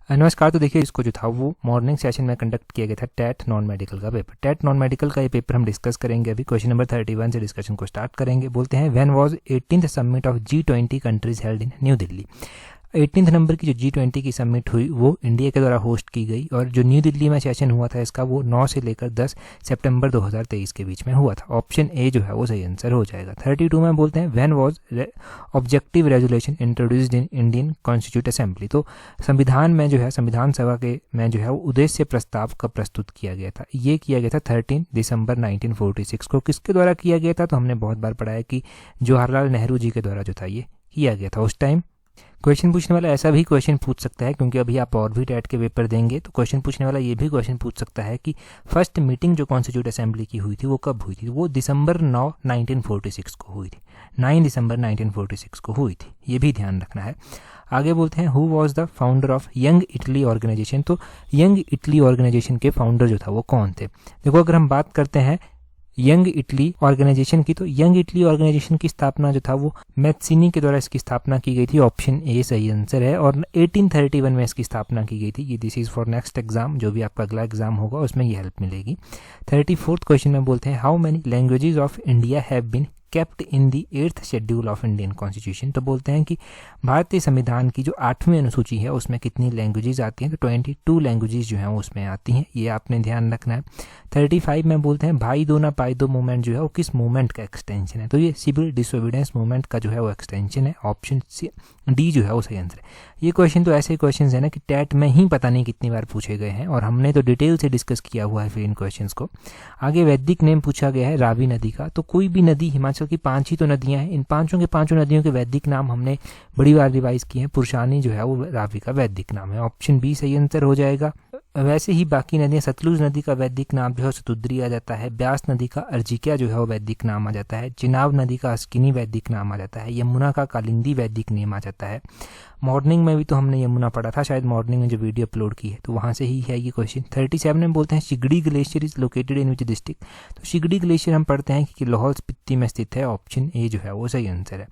नमस्कार। तो देखिए, इसको जो था वो मॉर्निंग सेशन में कंडक्ट किया गया था टेट नॉन मेडिकल का पेपर। टेट नॉन मेडिकल का ये पेपर हम डिस्कस करेंगे। अभी क्वेश्चन नंबर 31 से डिस्कशन को स्टार्ट करेंगे। बोलते हैं when was 18th summit of G20 countries held in new Delhi. 18th number की जो G20 की समिट हुई वो इंडिया के द्वारा होस्ट की गई, और जो न्यू दिल्ली में सेशन हुआ था इसका वो 9 से लेकर 10 सितंबर 2023 के बीच में हुआ था। ऑप्शन ए जो है वो सही आंसर हो जाएगा। 32 में बोलते हैं when was objective resolution introduced in Indian constitute assembly. तो संविधान में जो है, संविधान सभा के में जो है वो उद्देश्य प्रस्ताव का प्रस्तुत किया गया था। ये किया गया था 13 दिसंबर 1946 को। किसके द्वारा किया गया था? तो हमने बहुत बार पढ़ा है कि जवाहरलाल नेहरू जी के द्वारा जो था ये किया गया था उस टाइम। क्वेश्चन पूछने वाला ऐसा भी क्वेश्चन पूछ सकता है, क्योंकि अभी आप और भी टेट के पेपर देंगे तो क्वेश्चन पूछने वाला ये भी क्वेश्चन पूछ सकता है कि फर्स्ट मीटिंग जो कॉन्स्टिट्यूट असेंबली की हुई थी वो कब हुई थी? वो दिसंबर 9 1946 को हुई थी। 9 दिसंबर 1946 को हुई थी, ये भी ध्यान रखना है। आगे बोलते हैं who was the founder of Young Italy Organisation. तो यंग इटली ऑर्गेनाइजेशन के फाउंडर जो था वो कौन थे? देखो, अगर हम बात करते हैं यंग इटली ऑर्गेनाइजेशन की, तो यंग इटली ऑर्गेनाइजेशन की स्थापना जो था वो मैथ्सिनी के द्वारा इसकी स्थापना की गई थी। ऑप्शन ए सही आंसर है। और 1831 में इसकी स्थापना की गई थी। ये this is for next exam, जो भी आपका अगला एग्जाम होगा उसमें ये हेल्प मिलेगी। 34th क्वेश्चन में बोलते हैं how many languages of India have been kept in the 8th schedule of Indian constitution. तो बोलते हैं कि भारतीय संविधान की जो 8वीं अनुसूची है उसमें कितनी लैंग्वेजेस आती हैं? तो 22 लैंग्वेजेस जो हैं वो उसमें आती हैं, ये आपने ध्यान रखना है। 35 में बोलते हैं भाई दो ना पाई दो मूवमेंट जो है वो किस मूवमेंट का एक्सटेंशन है? तो ये सिविल डिसोबीडियंस मूवमेंट का जो है वो एक्सटेंशन है। ऑप्शन डी जो है वो सही आंसर है। ये क्वेश्चन तो ऐसे क्वेश्चन है ना कि टेट में ही पता नहीं कितनी बार पूछे गए हैं, और हमने तो डिटेल से डिस्कस किया हुआ है फिर इन क्वेश्चंस को। आगे वैदिक नेम पूछा गया है रावी नदी का। तो कोई भी नदी, हिमाचल की 5 ही तो नदियां हैं, इन पांचों के पांचों नदियों के वैदिक नाम हमने बड़ी बार रिवाइज किए हैं। पुरुषानी जो है वो रावी का वैदिक नाम है। ऑप्शन बी सही आंसर हो जाएगा। वैसे ही बाकी नदियां, सतलुज नदी का वैदिक नाम जो है सतुद्री आ जाता है। ब्यास नदी का अर्जिक्या जो है वो वैदिक नाम आ जाता है। चिनाब नदी का अस्किनी वैदिक नाम आ जाता है। यमुना का कालिंदी वैदिक नेम आ जाता है। मॉर्निंग में भी तो हमने यमुना पढ़ा था, शायद मॉर्निंग में जो वीडियो अपलोड की है तो वहाँ से ही है ये क्वेश्चन। 37 में बोलते हैं Shigri glacier is located in which district. तो शिगड़ी ग्लेशियर हम पढ़ते हैं कि लाहौल स्पीति में स्थित है। ऑप्शन ए जो है वो सही आंसर है।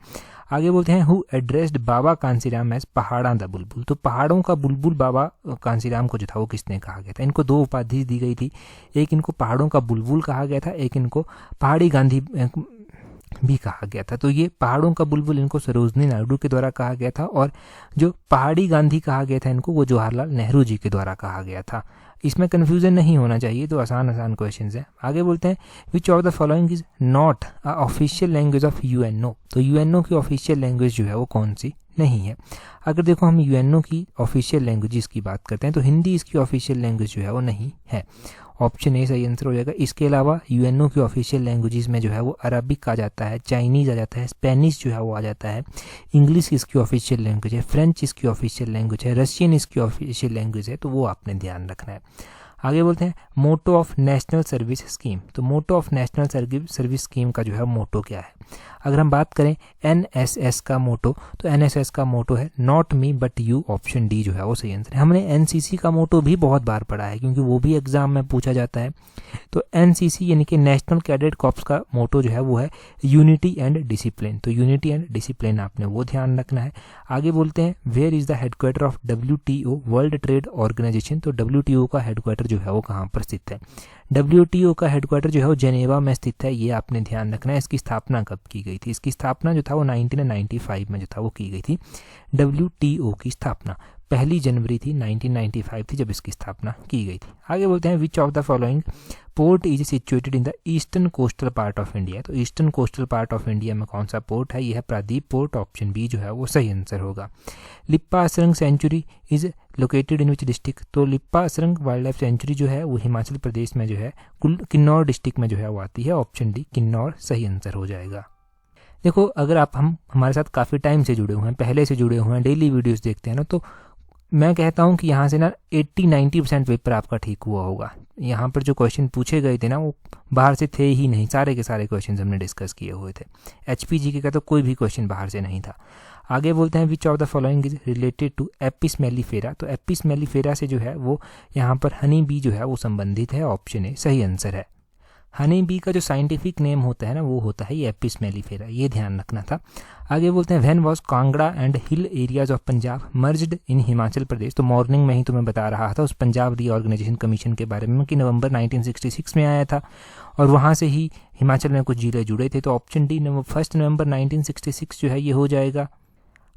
आगे बोलते हैं who addressed Baba Kanshiram as Pahada the bulbul. तो पहाड़ों का बुलबुल बाबा कांसीराम को जो था वो किसने कहा गया था? इनको दो उपाधि दी गई थी। एक इनको पहाड़ों का बुलबुल कहा गया था, एक इनको पहाड़ी गांधी भी कहा गया था। तो ये पहाड़ों का बुलबुल इनको सरोजनी नायडू के द्वारा कहा गया था, और जो पहाड़ी गांधी कहा गया था इनको वो जवाहरलाल नेहरू जी के द्वारा कहा गया था। इसमें कंफ्यूजन नहीं होना चाहिए, तो आसान आसान क्वेश्चंस हैं। आगे बोलते हैं which of the following is not a official language of UNO. तो यूएनओ की ऑफिशियल लैंग्वेज जो है वो कौन सी नहीं है? अगर देखो हम यूएनओ की ऑफिशियल लैंग्वेज की बात करते हैं तो हिंदी इसकी ऑफिशियल लैंग्वेज जो है वो नहीं है। ऑप्शन ए सही आंसर हो जाएगा। इसके अलावा यूएनओ की ऑफिशियल लैंग्वेजेस में जो है वो अरबिक आ जाता है, चाइनीज़ आ जाता है, स्पेनिश जो है वो आ जाता है, इंग्लिश इसकी ऑफिशियल लैंग्वेज है, फ्रेंच इसकी ऑफिशियल लैंग्वेज है, रशियन इसकी ऑफिशियल लैंग्वेज है। तो वो आपने ध्यान रखना है। आगे बोलते हैं motto of national service scheme. तो motto of national service scheme का जो है मोटो क्या है? अगर हम बात करें एनएसएस का मोटो, तो एनएसएस का मोटो है not me but you. Option D जो है वो सही आंसर है। हमने एनसीसी का मोटो भी बहुत बार पढ़ा है, क्योंकि वो भी एग्जाम में पूछा जाता है। तो एनसीसी यानी कि नेशनल कैडेट कॉर्प्स का मोटो जो है वो है यूनिटी एंड डिसिप्लिन। तो यूनिटी एंड डिसिप्लिन आपने वो ध्यान रखना है। आगे बोलते हैं where is the headquarter of WTO World Trade Organisation. तो WTO का हेडक्वार्टर जो है वो कहाँ पर स्थित है? WTO का हेडक्वार्टर जो है वो जेनेवा में स्थित है, ये आपने ध्यान रखना है। इसकी स्थापना कब की गई थी? इसकी स्थापना जो था वो 1995 में जो था वो की गई थी। WTO की स्थापना 1 जनवरी थी 1995 थी जब इसकी स्थापना की गई थी। आगे बोलते हैं which of the following port is situated in the eastern coastal part of India. तो eastern coastal part of India में कौन सा पोर्ट है? यह है प्रादीप पोर्ट। ऑप्शन बी जो है वो सही आंसर होगा। Lippa Asrang sanctuary is located in which district. तो Lippa Asrang wild life sanctuary जो है वो हिमाचल प्रदेश में जो है किन्नौर डिस्ट्रिक्ट में जो है वो आती है। ऑप्शन डी किन्नौर सही आंसर हो जाएगा। देखो, अगर आप हमारे साथ काफ़ी टाइम से जुड़े हुए हैं, पहले से जुड़े हुए हैं, डेली वीडियोस देखते हैं ना, तो मैं कहता हूं कि यहाँ से ना 80-90% पेपर आपका ठीक हुआ होगा। यहाँ पर जो क्वेश्चन पूछे गए थे ना वो बाहर से थे ही नहीं, सारे के सारे क्वेश्चन हमने डिस्कस किए हुए थे। HPG का तो कोई भी क्वेश्चन बाहर से नहीं था। आगे बोलते हैं which of the following is related to Apis mellifera. तो एपिस मेलिफेरा से जो है वो यहाँ पर हनी बी जो है वो संबंधित है। ऑप्शन ए सही आंसर है। हनी बी का जो साइंटिफिक नेम होता है ना वो होता है ये एपिस मेलिफेरा, ये ध्यान रखना था। आगे बोलते हैं when was Kangra and hill areas of Punjab merged in Himachal Pradesh. तो मॉर्निंग में ही तुम्हें बता रहा था उस पंजाब रीऑर्गेनाइजेशन कमीशन के बारे में कि नवंबर 1966 में आया था और वहाँ से ही हिमाचल में कुछ जिले जुड़े थे। तो ऑप्शन डी 1 नवंबर 1966 जो है ये हो जाएगा।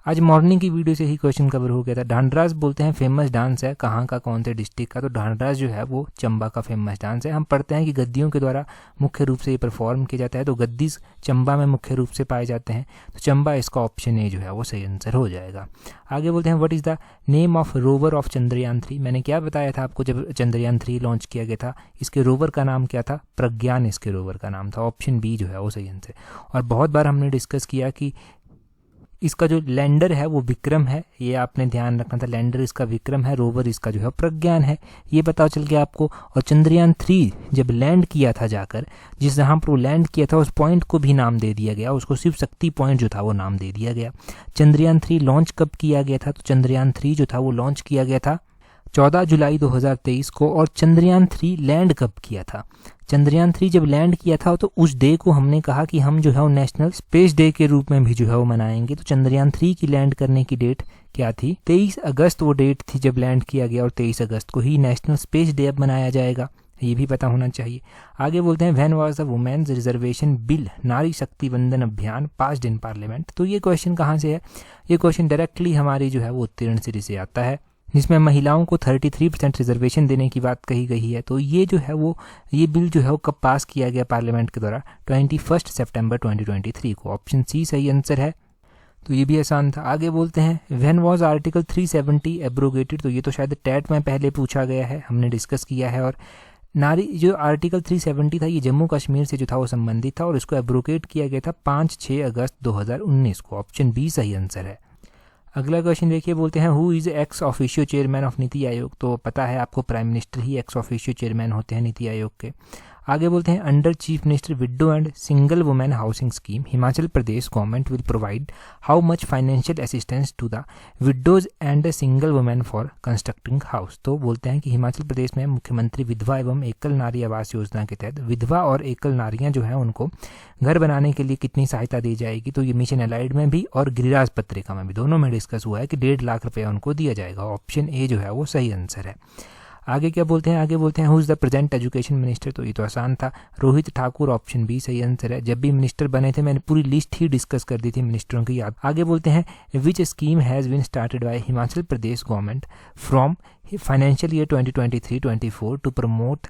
आज मॉर्निंग की वीडियो से ही क्वेश्चन कवर हो गया था। ढांडरास बोलते हैं फेमस डांस है, कहाँ का, कौन से डिस्ट्रिक्ट का? तो ढांडरास जो है वो चंबा का फेमस डांस है। हम पढ़ते हैं कि गद्दियों के द्वारा मुख्य रूप से ये परफॉर्म किया जाता है, तो गद्दी चंबा में मुख्य रूप से पाए जाते हैं। तो चंबा इसका ऑप्शन ए जो है वो सही आंसर हो जाएगा। आगे बोलते हैं what is the name of rover of Chandrayaan 3। मैंने क्या बताया था आपको जब चंद्रयान 3 लॉन्च किया गया था, इसके रोवर का नाम क्या था? प्रज्ञान इसके रोवर का नाम था। ऑप्शन बी जो है वो सही आंसर। और बहुत बार हमने डिस्कस किया कि इसका जो लैंडर है वो विक्रम है, ये आपने ध्यान रखना था। लैंडर इसका विक्रम है, रोवर इसका जो है प्रज्ञान है, ये पता चल गया आपको। और चंद्रयान 3 जब लैंड किया था जाकर, जिस जहाँ पर वो लैंड किया था उस पॉइंट को भी नाम दे दिया गया, उसको शिव शक्ति पॉइंट जो था वो नाम दे दिया गया। चंद्रयान 3 लॉन्च कब किया गया था? तो चंद्रयान 3 जो था वो लॉन्च किया गया था 14 जुलाई 2023 को। और चंद्रयान 3 लैंड कब किया था? चंद्रयान 3 जब लैंड किया था तो उस डे को हमने कहा कि हम जो है वो नेशनल स्पेस डे के रूप में भी जो है वो मनाएंगे। तो चंद्रयान 3 की लैंड करने की डेट क्या थी? 23 अगस्त वो डेट थी जब लैंड किया गया, और 23 अगस्त को ही नेशनल स्पेस डे अब मनाया जाएगा, ये भी पता होना चाहिए। आगे बोलते हैं when was the women's reservation bill Nari Shakti वंदन अभियान पास्ड इन पार्लियामेंट। तो ये क्वेश्चन कहाँ से है? ये क्वेश्चन डायरेक्टली हमारी जो है वो उत्तीर्ण सीरीज से आता है, जिसमें महिलाओं को 33% रिजर्वेशन देने की बात कही गई है। तो ये जो है वो ये बिल जो है वो कब पास किया गया पार्लियामेंट के द्वारा? 21 सितंबर 2023 को। ऑप्शन सी सही आंसर है। तो ये भी आसान था। आगे बोलते हैं व्हेन वाज आर्टिकल 370 एब्रोगेटेड। तो ये तो शायद टैट में पहले पूछा गया है, हमने डिस्कस किया है। और नारी जो आर्टिकल 370 था ये जम्मू कश्मीर से जो था वो संबंधित था, और इसको एब्रोगेट किया गया था 5-6 अगस्त 2019 को। ऑप्शन बी सही आंसर है। अगला क्वेश्चन देखिए, बोलते हैं who is ex officio chairman of NITI Aayog. तो पता है आपको प्राइम मिनिस्टर ही एक्स ऑफिशियो चेयरमैन होते हैं नीति आयोग के। आगे बोलते हैं under chief minister widow and single women housing scheme Himachal Pradesh government will provide how much financial assistance to the widows and single women for constructing house. तो बोलते हैं कि हिमाचल प्रदेश में मुख्यमंत्री विधवा एवं एकल नारी आवास योजना के तहत विधवा और एकल नारियां जो हैं उनको घर बनाने के लिए कितनी सहायता दी जाएगी। तो ये मिशन अलाइड में भी और गिरिराज पत्रिका में भी दोनों में डिस्कस हुआ है कि 1.5 लाख रुपया उनको दिया जाएगा। ऑप्शन ए जो है वो सही आंसर है। आगे क्या बोलते हैं? आगे बोलते हैं who is the present education minister. तो ये तो आसान था, रोहित ठाकुर। ऑप्शन बी सही आंसर है। जब भी मिनिस्टर बने थे मैंने पूरी लिस्ट ही डिस्कस कर दी थी मिनिस्टरों की याद। आगे बोलते हैं which scheme has been started by Himachal Pradesh government from financial year 2023-24 to promote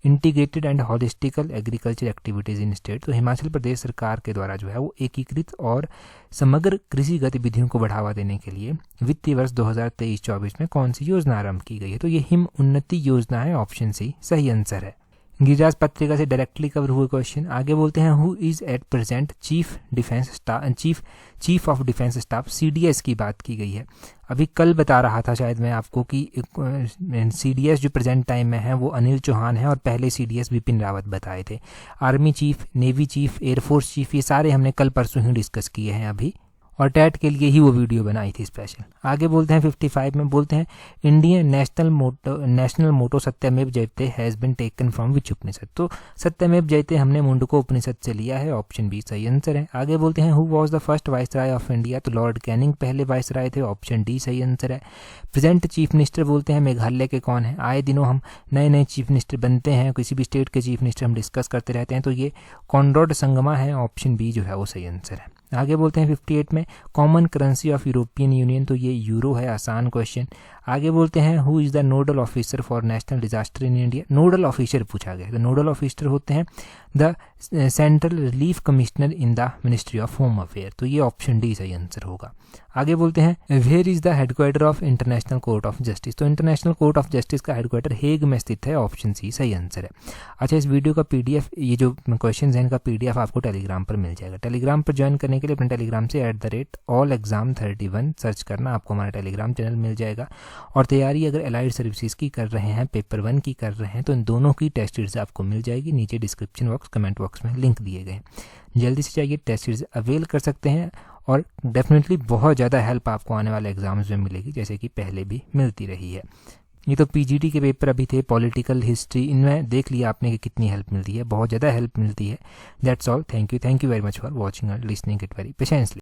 integrated and holistical agriculture activities in state. तो हिमाचल प्रदेश सरकार के द्वारा जो है वो एकीकृत और समग्र कृषि गतिविधियों को बढ़ावा देने के लिए वित्तीय वर्ष 2023-24 में कौन सी योजना आरंभ की गई है? तो ये हिम उन्नति योजना है। ऑप्शन सी सही आंसर है। गिरिराज पत्रिका से डायरेक्टली कवर हुए क्वेश्चन। आगे बोलते हैं who is at present chief of defence staff. CDS की बात की गई है। अभी कल बता रहा था शायद मैं आपको कि CDS जो प्रेजेंट टाइम में है वो अनिल चौहान है, और पहले CDS बिपिन रावत बताए थे। Army chief, navy chief, air force chief, ये सारे हमने कल परसों ही डिस्कस किए हैं अभी, और टैट के लिए ही वो वीडियो बनाई थी स्पेशल। आगे बोलते हैं 55 में बोलते हैं इंडियन नेशनल मोटो सत्यमेव जयते has been taken from which Upanishad. तो सत्यमेव जयते हमने मुंडको उपनिषद से लिया है। ऑप्शन बी सही आंसर है। आगे बोलते हैं who was the first viceroy of India. तो लॉर्ड कैनिंग पहले वाइसराय थे। ऑप्शन डी सही आंसर है। प्रेजेंट चीफ मिनिस्टर बोलते हैं मेघालय के कौन है? आए दिनों हम नए चीफ मिनिस्टर बनते हैं, किसी भी स्टेट के चीफ मिनिस्टर हम डिस्कस करते रहते हैं, तो ये कॉनरॉड संगमा है। ऑप्शन बी जो है वो सही आंसर है। आगे बोलते हैं 58 में common currency of European union. तो ये यूरो है, आसान क्वेश्चन। आगे बोलते हैं who is the nodal officer for national disaster in India. Nodal officer पूछा गया, तो नोडल ऑफिसर होते हैं the central relief commissioner in the ministry of home affair. तो ये ऑप्शन डी सही आंसर होगा। आगे बोलते हैं where is the headquarter of International Court of Justice. तो इंटरनेशनल कोर्ट ऑफ जस्टिस का हेडक्वार्टर हेग में स्थित है। ऑप्शन सी सही आंसर है। अच्छा, इस वीडियो का PDF, ये जो क्वेश्चन है इनका PDF आपको टेलीग्राम पर मिल जाएगा। टेलीग्राम पर ज्वाइन करने के लिए अपने टेलीग्राम से @allexam31 सर्च करना, आपको हमारा टेलीग्राम चैनल मिल जाएगा। और तैयारी अगर एलाइड सर्विसेज की कर रहे हैं, पेपर 1 की कर रहे हैं, तो इन दोनों की टेस्ट सीरीज आपको मिल जाएगी। नीचे डिस्क्रिप्शन बॉक्स, कमेंट बॉक्स में लिंक दिए गए। जल्दी से चाहिए टेस्ट सीरीज अवेल कर सकते हैं, और डेफिनेटली बहुत ज़्यादा हेल्प आपको आने वाले एग्जाम्स में मिलेगी, जैसे कि पहले भी मिलती रही है। ये तो पीजीटी के पेपर अभी थे, पॉलिटिकल हिस्ट्री, इनमें देख लिया आपने कि कितनी हेल्प मिलती है, बहुत ज़्यादा हेल्प मिलती है। That's all, thank you very much for watching and listening it very patiently.